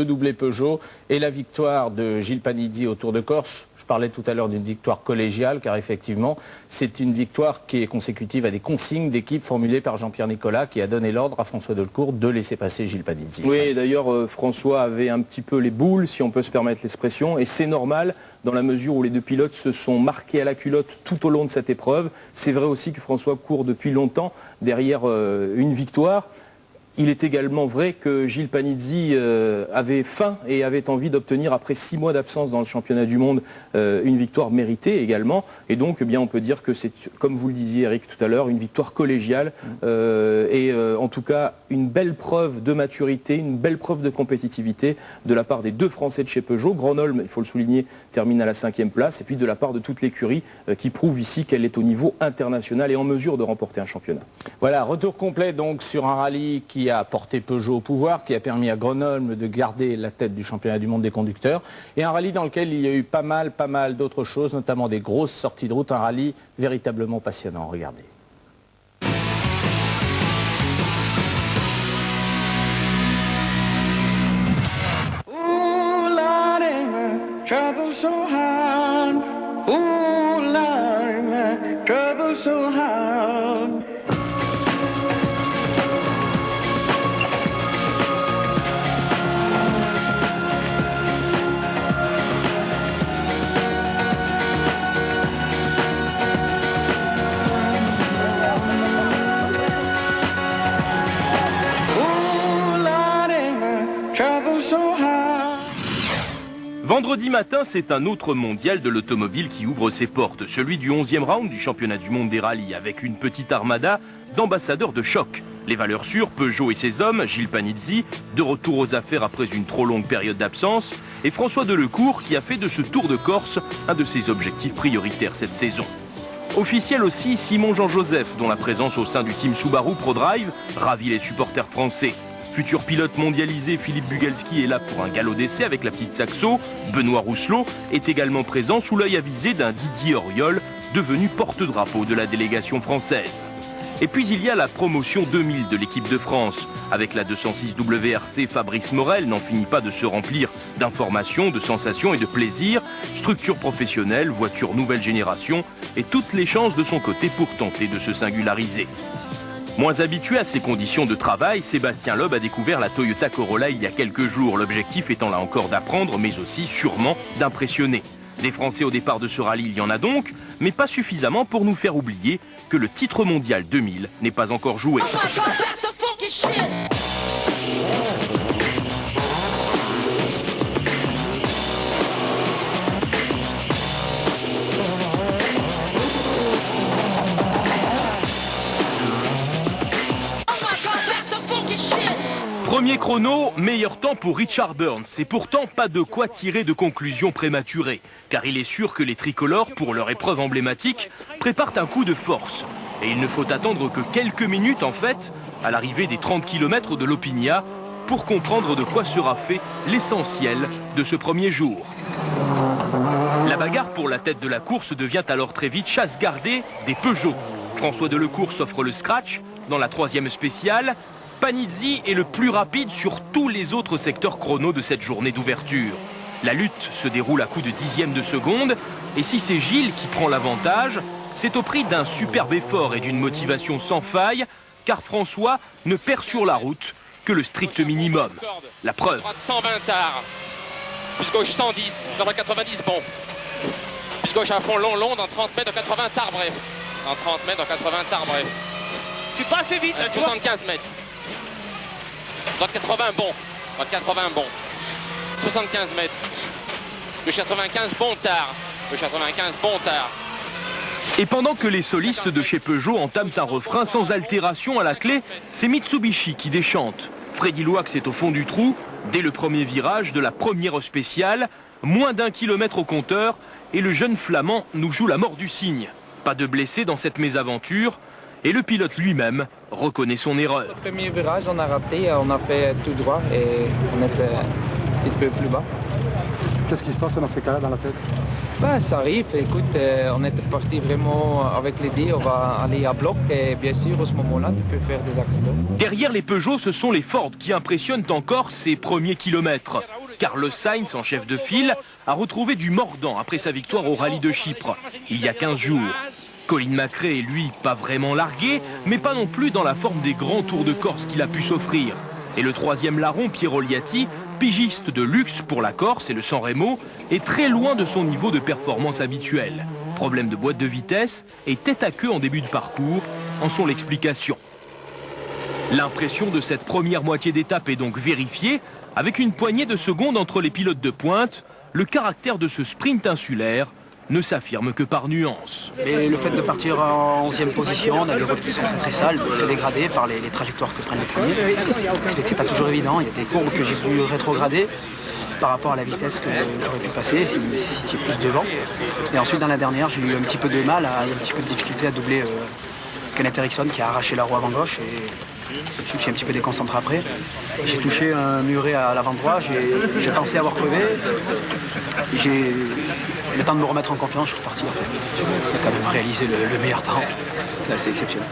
Le doublé Peugeot et la victoire de Gilles Panizzi au Tour de Corse. Je parlais tout à l'heure d'une victoire collégiale, car effectivement, c'est une victoire qui est consécutive à des consignes d'équipe formulées par Jean-Pierre Nicolas, qui a donné l'ordre à François Delcourt de laisser passer Gilles Panizzi. Oui, d'ailleurs, François avait un petit peu les boules, si on peut se permettre l'expression, et c'est normal, dans la mesure où les deux pilotes se sont marqués à la culotte tout au long de cette épreuve. C'est vrai aussi que François court depuis longtemps derrière une victoire. Il est également vrai que Gilles Panizzi avait faim et avait envie d'obtenir, après 6 mois d'absence dans le championnat du monde, une victoire méritée également. Et donc, eh bien, on peut dire que c'est, comme vous le disiez Eric tout à l'heure, une victoire collégiale et en tout cas une belle preuve de maturité, une belle preuve de compétitivité de la part des deux Français de chez Peugeot. Grenoble, il faut le souligner, termine à la 5e place, et puis de la part de toute l'écurie qui prouve ici qu'elle est au niveau international et en mesure de remporter un championnat. Voilà, retour complet donc sur un rallye qui a porté Peugeot au pouvoir, qui a permis à Grenoble de garder la tête du championnat du monde des conducteurs, et un rallye dans lequel il y a eu pas mal d'autres choses, notamment des grosses sorties de route, un rallye véritablement passionnant. Regardez. Vendredi matin, c'est un autre mondial de l'automobile qui ouvre ses portes, celui du 11e round du championnat du monde des rallyes, avec une petite armada d'ambassadeurs de choc. Les valeurs sûres, Peugeot et ses hommes, Gilles Panizzi, de retour aux affaires après une trop longue période d'absence, et François Delcourt qui a fait de ce Tour de Corse un de ses objectifs prioritaires cette saison. Officiel aussi, Simon Jean-Joseph, dont la présence au sein du team Subaru ProDrive ravit les supporters français. Futur pilote mondialisé, Philippe Bugalski est là pour un galop d'essai avec la petite Saxo. Benoît Rousselot est également présent sous l'œil avisé d'un Didier Auriol, devenu porte-drapeau de la délégation française. Et puis il y a la promotion 2000 de l'équipe de France. Avec la 206 WRC, Fabrice Morel n'en finit pas de se remplir d'informations, de sensations et de plaisir. Structure professionnelle, voiture nouvelle génération et toutes les chances de son côté pour tenter de se singulariser. Moins habitué à ces conditions de travail, Sébastien Loeb a découvert la Toyota Corolla il y a quelques jours. L'objectif étant là encore d'apprendre, mais aussi sûrement d'impressionner. Des Français au départ de ce rallye, il y en a donc, mais pas suffisamment pour nous faire oublier que le titre mondial 2000 n'est pas encore joué. Premier chrono, meilleur temps pour Richard Burns. Et pourtant, pas de quoi tirer de conclusion prématurée. Car il est sûr que les tricolores, pour leur épreuve emblématique, préparent un coup de force. Et il ne faut attendre que quelques minutes, en fait, à l'arrivée des 30 km de l'Opigna, pour comprendre de quoi sera fait l'essentiel de ce premier jour. La bagarre pour la tête de la course devient alors très vite chasse gardée des Peugeot. François Delcourt s'offre le scratch dans la 3e spéciale. Panizzi est le plus rapide sur tous les autres secteurs chrono de cette journée d'ouverture. La lutte se déroule à coups de dixièmes de seconde, et si c'est Gilles qui prend l'avantage, c'est au prix d'un superbe effort et d'une motivation sans faille, car François ne perd sur la route que le strict minimum. La preuve. 120 tard, plus gauche 110, dans le 90 bon. Plus gauche à fond long, dans 30 mètres, dans 80 tard bref. Dans 30 mètres, dans 80 tard bref. Tu passes assez vite là, tu 75 mètres. Dans 80 bon, dans 80 bon. 75 mètres. Le 95 bon tard. Le 95 bon tard. Et pendant que les solistes de chez Peugeot entament un refrain sans altération à la clé, c'est Mitsubishi qui déchante. Freddy Loax est au fond du trou, dès le premier virage de la première spéciale, moins d'1 kilomètre au compteur, et le jeune Flamand nous joue la mort du cygne. Pas de blessés dans cette mésaventure, et le pilote lui-même reconnaît son erreur. Le premier virage, on a raté, on a fait tout droit et on était un petit peu plus bas. Qu'est-ce qui se passe dans ces cas-là dans la tête? Bah, ça arrive, écoute, on était parti vraiment avec l'idée, on va aller à bloc et bien sûr, à ce moment-là, tu peux faire des accidents. Derrière les Peugeot, ce sont les Ford qui impressionnent encore ces premiers kilomètres. Carlos Sainz, en chef de file, a retrouvé du mordant après sa victoire au rallye de Chypre, il y a 15 jours. Colin McRae est lui pas vraiment largué, mais pas non plus dans la forme des grands tours de Corse qu'il a pu s'offrir. Et le troisième larron, Piero Liatti, pigiste de luxe pour la Corse et le San Remo, est très loin de son niveau de performance habituel. Problème de boîte de vitesse et tête à queue en début de parcours en sont l'explication. L'impression de cette première moitié d'étape est donc vérifiée, avec une poignée de secondes entre les pilotes de pointe. Le caractère de ce sprint insulaire ne s'affirme que par nuance. Mais le fait de partir en 11e position, on a des routes qui sont très sales, très dégradées par les trajectoires que prennent les premiers. C'est pas toujours évident, il y a des courbes que j'ai dû rétrograder par rapport à la vitesse que j'aurais pu passer si tu es plus devant. Et ensuite dans la dernière, j'ai eu un petit peu de mal, un petit peu de difficulté à doubler Kenneth Eriksson qui a arraché la roue avant gauche et je me suis un petit peu déconcentré après. J'ai touché un muret à l'avant droit, j'ai pensé avoir crevé. J'ai le temps de me remettre en confiance, je suis reparti en fait. J'ai quand même réalisé le meilleur temps. C'est assez exceptionnel.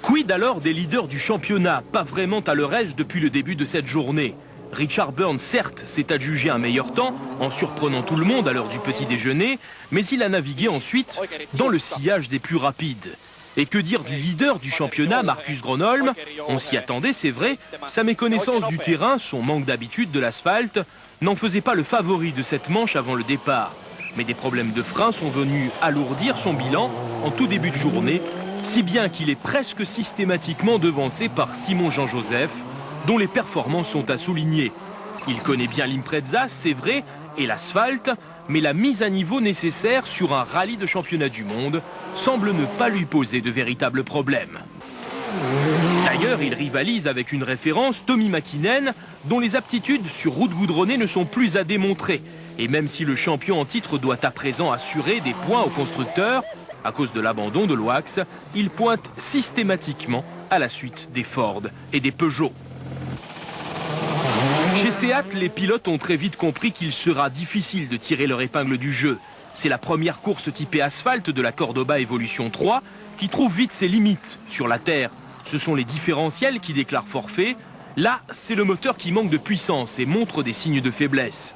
Quid alors des leaders du championnat, pas vraiment à leur aise depuis le début de cette journée. Richard Byrne, certes, s'est adjugé un meilleur temps, en surprenant tout le monde à l'heure du petit déjeuner, mais il a navigué ensuite dans le sillage des plus rapides. Et que dire du leader du championnat, Marcus Gronholm? On s'y attendait, c'est vrai. Sa méconnaissance du terrain, son manque d'habitude de l'asphalte, n'en faisait pas le favori de cette manche avant le départ. Mais des problèmes de frein sont venus alourdir son bilan en tout début de journée, si bien qu'il est presque systématiquement devancé par Simon Jean-Joseph, dont les performances sont à souligner. Il connaît bien l'Impreza, c'est vrai, et l'asphalte, mais la mise à niveau nécessaire sur un rallye de championnat du monde semble ne pas lui poser de véritables problèmes. D'ailleurs, il rivalise avec une référence, Tommy Mäkinen, dont les aptitudes sur route goudronnée ne sont plus à démontrer. Et même si le champion en titre doit à présent assurer des points aux constructeurs, à cause de l'abandon de l'Oax, il pointe systématiquement à la suite des Ford et des Peugeot. Chez Seat, les pilotes ont très vite compris qu'il sera difficile de tirer leur épingle du jeu. C'est la première course typée asphalte de la Cordoba Evolution 3 qui trouve vite ses limites sur la terre. Ce sont les différentiels qui déclarent forfait. Là, c'est le moteur qui manque de puissance et montre des signes de faiblesse.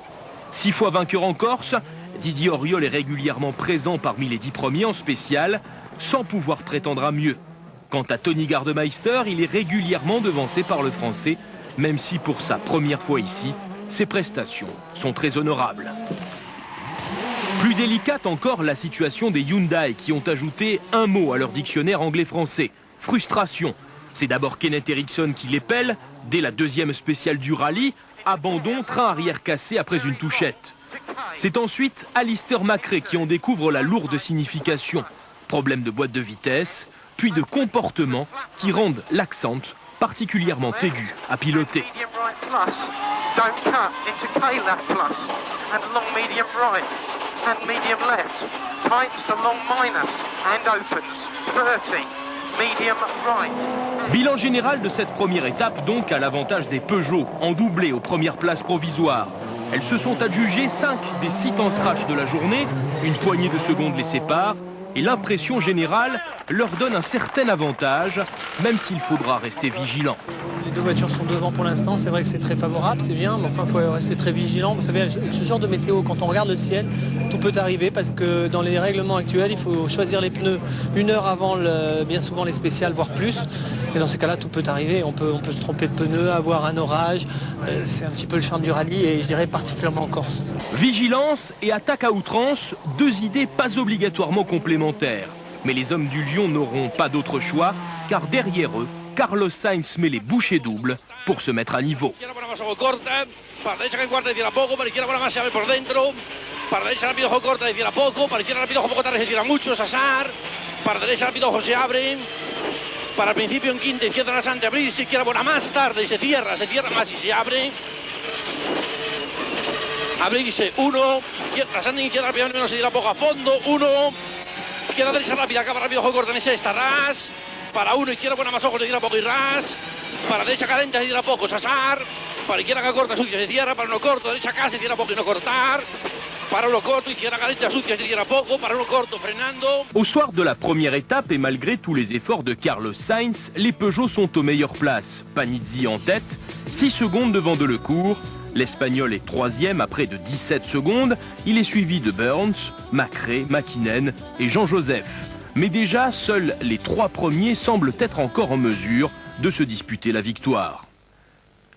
6 fois vainqueur en Corse, Didier Auriol est régulièrement présent parmi les 10 premiers en spécial, sans pouvoir prétendre à mieux. Quant à Tony Gardemeister, il est régulièrement devancé par le Français, même si pour sa première fois ici, ses prestations sont très honorables. Plus délicate encore la situation des Hyundai qui ont ajouté un mot à leur dictionnaire anglais-français, frustration. C'est d'abord Kenneth Eriksson qui l'épelle, dès la deuxième spéciale du rallye, abandon, train arrière cassé après une touchette. C'est ensuite Alistair McRae qui en découvre la lourde signification. Problème de boîte de vitesse, puis de comportement qui rendent l'accent particulièrement aigu à piloter. Bilan général de cette première étape donc à l'avantage des Peugeot en doublé aux premières places provisoires. Elles se sont adjugées 5 des 6 temps scratch de la journée, une poignée de secondes les sépare et l'impression générale leur donne un certain avantage, même s'il faudra rester vigilant. Les deux voitures sont devant pour l'instant, c'est vrai que c'est très favorable, c'est bien, mais enfin il faut rester très vigilant. Vous savez, ce genre de météo, quand on regarde le ciel, tout peut arriver parce que dans les règlements actuels, il faut choisir les pneus 1 heure avant bien souvent les spéciales, voire plus. Et dans ces cas-là, tout peut arriver. On peut se tromper de pneus, avoir un orage. C'est un petit peu le charme du rallye et je dirais particulièrement en Corse. Vigilance et attaque à outrance, 2 idées pas obligatoirement complémentaires. Mais les hommes du Lion n'auront pas d'autre choix, car derrière eux, Carlos Sainz met les bouchées doubles pour se mettre à niveau. Para el principio en quinta, izquierda rasante, abrir, si quiere buena más tarde, se cierra más y se abre. Abrirse, 1, rasante, izquierda rápida, menos se tira poco a fondo, 1, izquierda derecha rápida, acaba rápido, ojo corta en sexta, ras, para 1, izquierda buena más ojo, se tira poco y ras, para derecha calenta, se tira poco, Sasar, para izquierda que corta, sucia, se cierra, para 1 corto, derecha acá, se tira poco y no cortar. Au soir de la première étape et malgré tous les efforts de Carlos Sainz, les Peugeot sont aux meilleures places. Panizzi en tête, 6 secondes devant Delecourt. L'Espagnol est 3e à près de 17 secondes. Il est suivi de Burns, Macré, Mäkinen et Jean-Joseph. Mais déjà, seuls les 3 premiers semblent être encore en mesure de se disputer la victoire.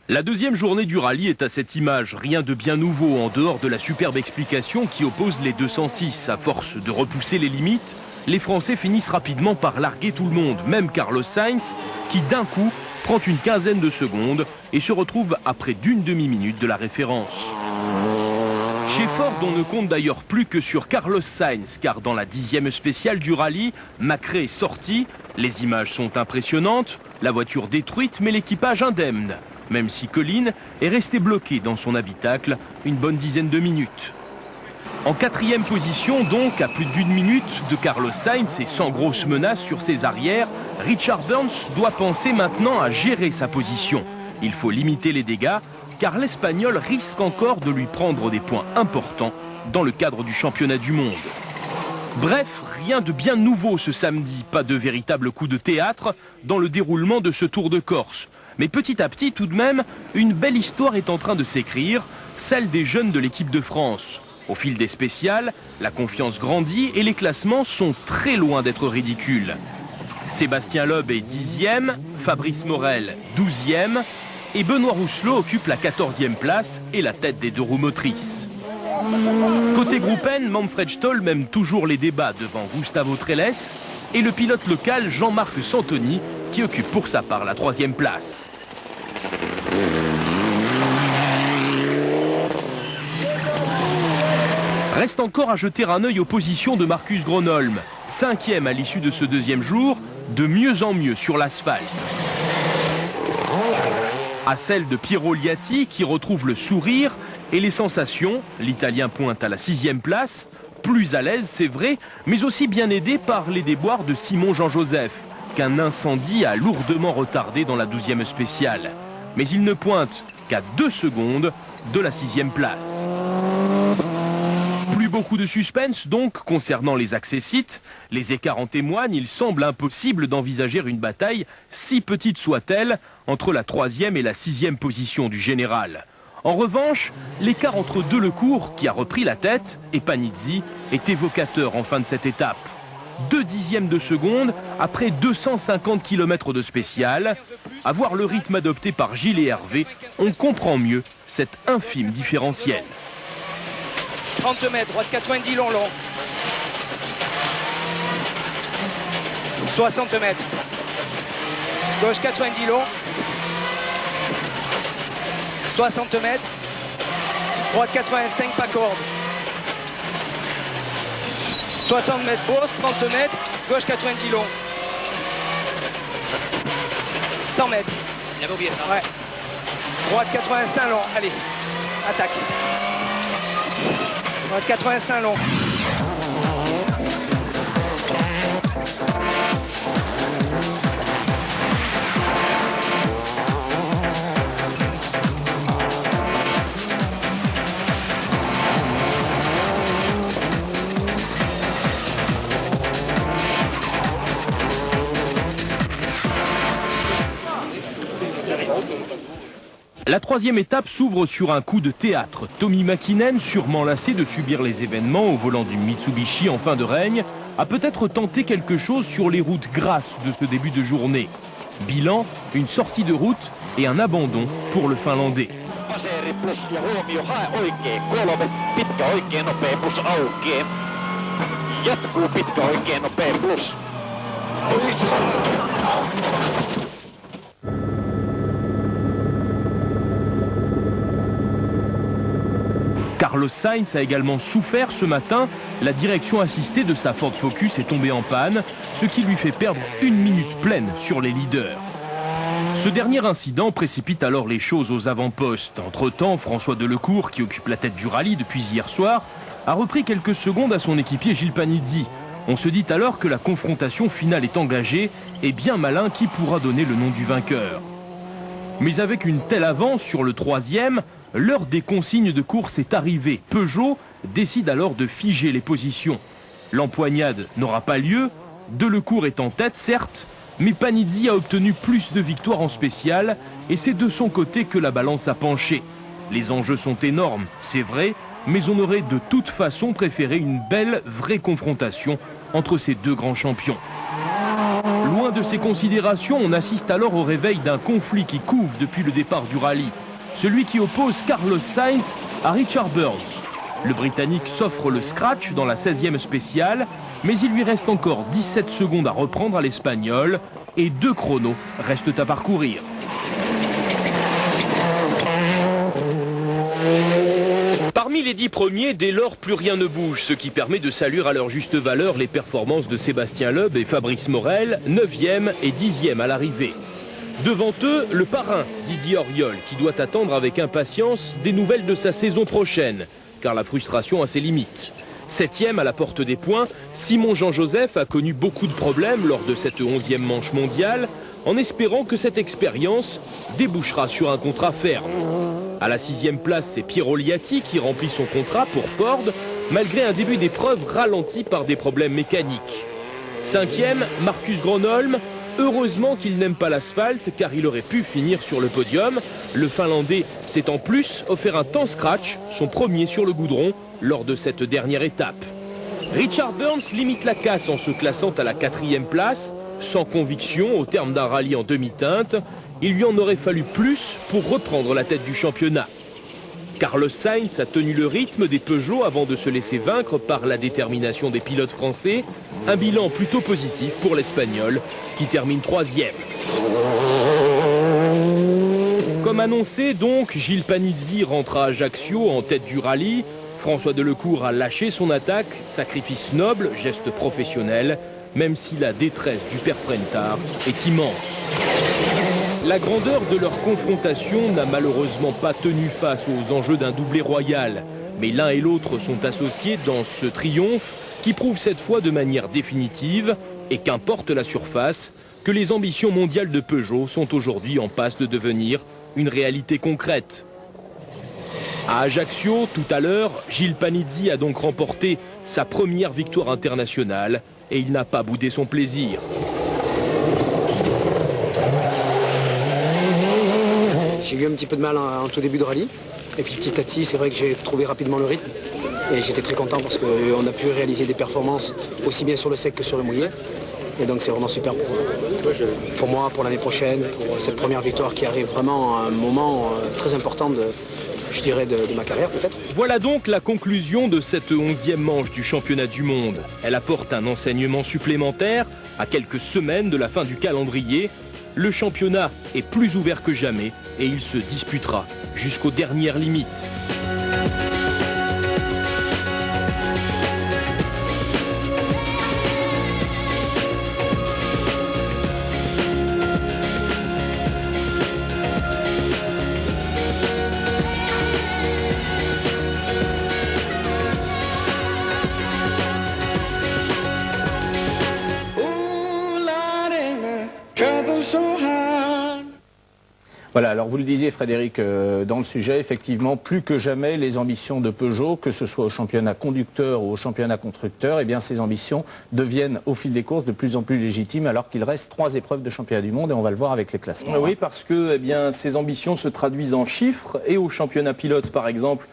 La deuxième journée du rallye est à cette image, rien de bien nouveau en dehors de la superbe explication qui oppose les 206. À force de repousser les limites, les Français finissent rapidement par larguer tout le monde, même Carlos Sainz, qui d'un coup prend une quinzaine de secondes et se retrouve à près d'une demi-minute de la référence. Chez Ford, on ne compte d'ailleurs plus que sur Carlos Sainz, car dans la 10e spéciale du rallye, Macré est sorti, les images sont impressionnantes, la voiture détruite mais l'équipage indemne, même si Colin est resté bloqué dans son habitacle une bonne dizaine de minutes. En 4e position donc, à plus d'une minute de Carlos Sainz et sans grosse menace sur ses arrières, Richard Burns doit penser maintenant à gérer sa position. Il faut limiter les dégâts, car l'Espagnol risque encore de lui prendre des points importants dans le cadre du championnat du monde. Bref, rien de bien nouveau ce samedi, pas de véritable coup de théâtre dans le déroulement de ce Tour de Corse. Mais petit à petit, tout de même, une belle histoire est en train de s'écrire, celle des jeunes de l'équipe de France. Au fil des spéciales, la confiance grandit et les classements sont très loin d'être ridicules. Sébastien Loeb est 10e, Fabrice Morel 12e et Benoît Rousselot occupe la 14e place et la tête des 2 roues motrices. Côté groupe N, Manfred Stoll mène toujours les débats devant Gustavo Trelles et le pilote local Jean-Marc Santoni qui occupe pour sa part la 3e place. Reste encore à jeter un œil aux positions de Marcus Gronholm, 5e à l'issue de ce 2e jour, de mieux en mieux sur l'asphalte. À celle de Piero Liatti qui retrouve le sourire et les sensations, l'Italien pointe à la 6e place, plus à l'aise c'est vrai, mais aussi bien aidé par les déboires de Simon Jean-Joseph, qu'un incendie a lourdement retardé dans la 12e spéciale. Mais il ne pointe qu'à 2 secondes de la 6e place. Plus beaucoup de suspense donc concernant les accessites. Les écarts en témoignent, il semble impossible d'envisager une bataille, si petite soit-elle, entre la 3e et la 6e position du général. En revanche, l'écart entre Delecourt, qui a repris la tête, et Panizzi est évocateur en fin de cette étape. 2 dixièmes de seconde après 250 km de spécial. À voir le rythme adopté par Gilles et Hervé, on comprend mieux cet infime différentiel. 30 mètres, droite 90 long. 60 mètres. Gauche 90 long. 60 mètres. Droite 85 pas corde. 60 mètres bourse, 30 mètres. Gauche 90 long. 100 mètres. Il avait oublié ça. Ouais. Droite 85 long. Allez, attaque. Droite 85 long. La 3e étape s'ouvre sur un coup de théâtre. Tommi Mäkinen, sûrement lassé de subir les événements au volant d'une Mitsubishi en fin de règne, a peut-être tenté quelque chose sur les routes grasses de ce début de journée. Bilan, une sortie de route et un abandon pour le Finlandais. Carlos Sainz a également souffert ce matin. La direction assistée de sa Ford Focus est tombée en panne, ce qui lui fait perdre 1 minute pleine sur les leaders. Ce dernier incident précipite alors les choses aux avant-postes. Entre-temps, François Delecourt, qui occupe la tête du rallye depuis hier soir, a repris quelques secondes à son équipier Gilles Panizzi. On se dit alors que la confrontation finale est engagée et bien malin qui pourra donner le nom du vainqueur. Mais avec une telle avance sur le 3e, l'heure des consignes de course est arrivée. Peugeot décide alors de figer les positions. L'empoignade n'aura pas lieu, Delecourt est en tête certes, mais Panizzi a obtenu plus de victoires en spécial et c'est de son côté que la balance a penché. Les enjeux sont énormes, c'est vrai, mais on aurait de toute façon préféré une belle, vraie confrontation entre ces deux grands champions. Loin de ces considérations, on assiste alors au réveil d'un conflit qui couve depuis le départ du rallye. Celui qui oppose Carlos Sainz à Richard Burns. Le Britannique s'offre le scratch dans la 16e spéciale, mais il lui reste encore 17 secondes à reprendre à l'Espagnol et 2 chronos restent à parcourir. Parmi les 10 premiers, dès lors, plus rien ne bouge, ce qui permet de saluer à leur juste valeur les performances de Sébastien Loeb et Fabrice Morel, 9e et 10e à l'arrivée. Devant eux, le parrain, Didier Auriol, qui doit attendre avec impatience des nouvelles de sa saison prochaine, car la frustration a ses limites. 7e à la porte des points, Simon Jean-Joseph a connu beaucoup de problèmes lors de cette 11e manche mondiale, en espérant que cette expérience débouchera sur un contrat ferme. À la 6e place, c'est Piero Liatti qui remplit son contrat pour Ford, malgré un début d'épreuve ralenti par des problèmes mécaniques. 5e, Marcus Gronholm. Heureusement qu'il n'aime pas l'asphalte car il aurait pu finir sur le podium. Le Finlandais s'est en plus offert un temps scratch, son premier sur le goudron, lors de cette dernière étape. Richard Burns limite la casse en se classant à la 4e place, sans conviction au terme d'un rallye en demi-teinte. Il lui en aurait fallu plus pour reprendre la tête du championnat. Carlos Sainz a tenu le rythme des Peugeot avant de se laisser vaincre par la détermination des pilotes français. Un bilan plutôt positif pour l'Espagnol qui termine 3e. Comme annoncé donc, Gilles Panizzi rentre à Ajaccio en tête du rallye. François Delecourt a lâché son attaque, sacrifice noble, geste professionnel, même si la détresse du père Frentard est immense. La grandeur de leur confrontation n'a malheureusement pas tenu face aux enjeux d'un doublé royal. Mais l'un et l'autre sont associés dans ce triomphe qui prouve cette fois de manière définitive, et qu'importe la surface, que les ambitions mondiales de Peugeot sont aujourd'hui en passe de devenir une réalité concrète. À Ajaccio, tout à l'heure, Gilles Panizzi a donc remporté sa première victoire internationale et il n'a pas boudé son plaisir. J'ai eu un petit peu de mal en tout début de rallye. Et puis petit à petit, c'est vrai que j'ai trouvé rapidement le rythme. Et j'étais très content parce qu'on a pu réaliser des performances aussi bien sur le sec que sur le mouillé. Et donc c'est vraiment super pour moi, pour l'année prochaine, pour cette première victoire qui arrive vraiment à un moment très important de ma carrière peut-être. Voilà donc la conclusion de cette 11e manche du championnat du monde. Elle apporte un enseignement supplémentaire à quelques semaines de la fin du calendrier. Le championnat est plus ouvert que jamais et il se disputera jusqu'aux dernières limites. Voilà, alors vous le disiez Frédéric, dans le sujet, effectivement, plus que jamais, les ambitions de Peugeot, que ce soit au championnat conducteur ou au championnat constructeur, eh bien ces ambitions deviennent au fil des courses de plus en plus légitimes alors qu'il reste 3 épreuves de championnat du monde et on va le voir avec les classements. Oui, parce que ces ambitions se traduisent en chiffres et au championnat pilote par exemple,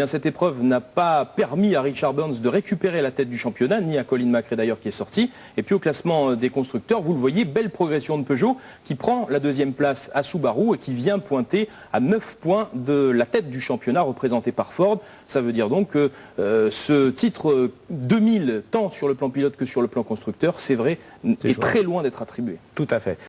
cette épreuve n'a pas permis à Richard Burns de récupérer la tête du championnat, ni à Colin McRae d'ailleurs qui est sorti. Et puis au classement des constructeurs, vous le voyez, belle progression de Peugeot qui prend la 2e place à Subaru et qui vient pointer à 9 points de la tête du championnat représenté par Ford. Ça veut dire donc que ce titre 2000, tant sur le plan pilote que sur le plan constructeur, c'est vrai, est très loin d'être attribué. Tout à fait.